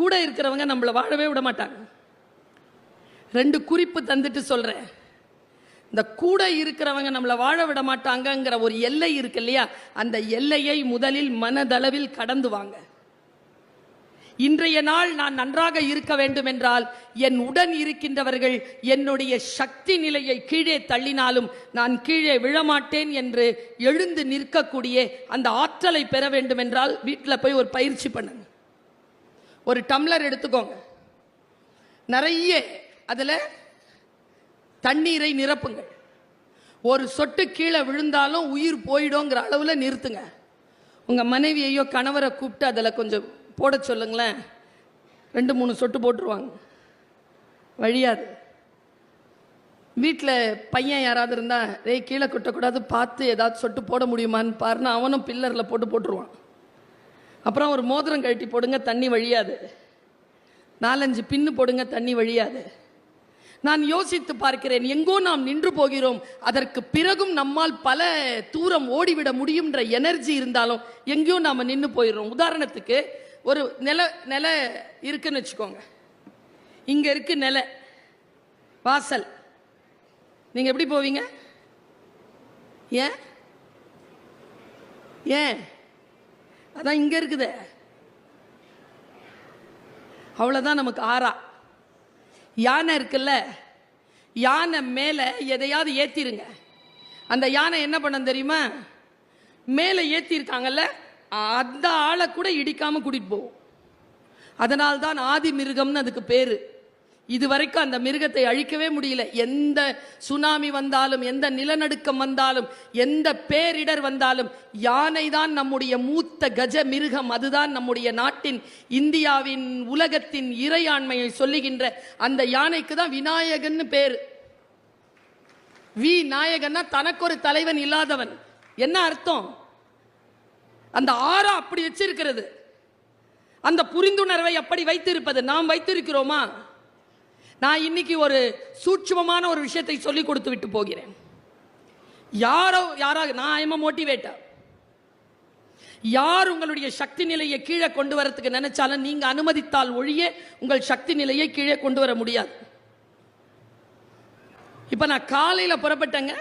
கூட இருக்கிறவங்க நம்மளை வாழவே விட மாட்டாங்க. 2 குறிப்பு தந்துட்டு சொல்றேன். இந்த கூட இருக்கிறவங்க நம்மளை வாழ விட மாட்டாங்கங்கிற ஒரு எல்லை இருக்கு இல்லையா, அந்த எல்லையை முதலில் மனதளவில் கடந்து வாங்க. இன்றைய நாள் நான் நன்றாக இருக்க வேண்டும் என்றால் என் உடன் இருக்கின்றவர்கள் என்னுடைய சக்தி நிலையை கீழே தள்ளினாலும் நான் கீழே விழமாட்டேன் என்று எழுந்து நிற்கக்கூடிய அந்த ஆற்றலை பெற வேண்டும் என்றால் வீட்டில் போய் ஒரு பயிற்சி பண்ணுங்க. ஒரு டம்ளர் எடுத்துக்கோங்க, நிறைய அதில் தண்ணீரை நிரப்புங்க. ஒரு சொட்டு கீழே விழுந்தாலும் உயிர் போயிடுங்கிற அளவில் நிறுத்துங்க. உங்கள் மனைவியையோ கணவரை கூப்பிட்டு அதில் கொஞ்சம் போட சொல்லுங்களேன். 2-3 சொட்டு போட்டுருவாங்க, வழியாது. வீட்டில் பையன் யாராவது இருந்தால் கீழே கொட்டக்கூடாது, பார்த்து ஏதாவது சொட்டு போட முடியுமான்னு பாருன்னா அவனும் பில்லரில் போட்டுருவான். அப்புறம் ஒரு மோதிரம் கழட்டி போடுங்க, தண்ணி வழியாது. 4-5 பின்னு போடுங்க, தண்ணி வழியாது. நான் யோசித்து பார்க்கிறேன், எங்கோ நாம் நின்று போகிறோம். அதற்கு பிறகும் நம்மால் பல தூரம் ஓடிவிட முடியும்ன்ற எனர்ஜி இருந்தாலும் எங்கேயோ நாம் நின்று போயிடுறோம். உதாரணத்துக்கு ஒரு நில இருக்குன்னு வச்சுக்கோங்க. இங்கே இருக்கு நில வாசல், நீங்கள் எப்படி போவீங்க? ஏன் ஏன் அதான் இங்கே இருக்குது, அவ்வளோதான். நமக்கு ஆறா யானை இருக்குல்ல, யானை மேலே எதையாவது ஏற்றிருங்க. அந்த யானை என்ன பண்ண தெரியுமா? மேலே ஏற்றிருக்காங்கல்ல, அந்த ஆளை கூட இடிக்காமல் கூட்டிகிட்டு போகும். அதனால்தான் ஆதி மிருகம்னு அதுக்கு பேர். இதுவரைக்கும் அந்த மிருகத்தை அழிக்கவே முடியல. எந்த சுனாமி வந்தாலும், எந்த நிலநடுக்கம் வந்தாலும், எந்த பேரிடர் வந்தாலும் யானை தான் நம்முடைய மூத்த கஜ மிருகம். அதுதான் நம்முடைய நாட்டின், இந்தியாவின், உலகத்தின் இறையாண்மையை சொல்லுகின்ற அந்த யானைக்கு தான் விநாயகன்னு பேர். நாயகன்னா தனக்கு ஒரு தலைவன் இல்லாதவன். என்ன அர்த்தம்? அந்த ஆறா அப்படி வச்சிருக்கிறது. அந்த புரிந்துணர்வை அப்படி வைத்திருப்பது நாம் வைத்திருக்கிறோமா? நான் இன்னைக்கு ஒரு சூட்சுமமான ஒரு விஷயத்தை சொல்லி கொடுத்து விட்டு போகிறேன். யாராக நான் ஐ எம் மோட்டிவேட்டர். யார் உங்களுடைய சக்தி நிலையை கீழே கொண்டு வரதுக்கு நினைச்சாலும் நீங்க அனுமதித்தால் ஒழிய உங்கள் சக்தி நிலையை கீழே கொண்டு வர முடியாது. இப்ப நான் காலையில் புறப்பட்டேங்க.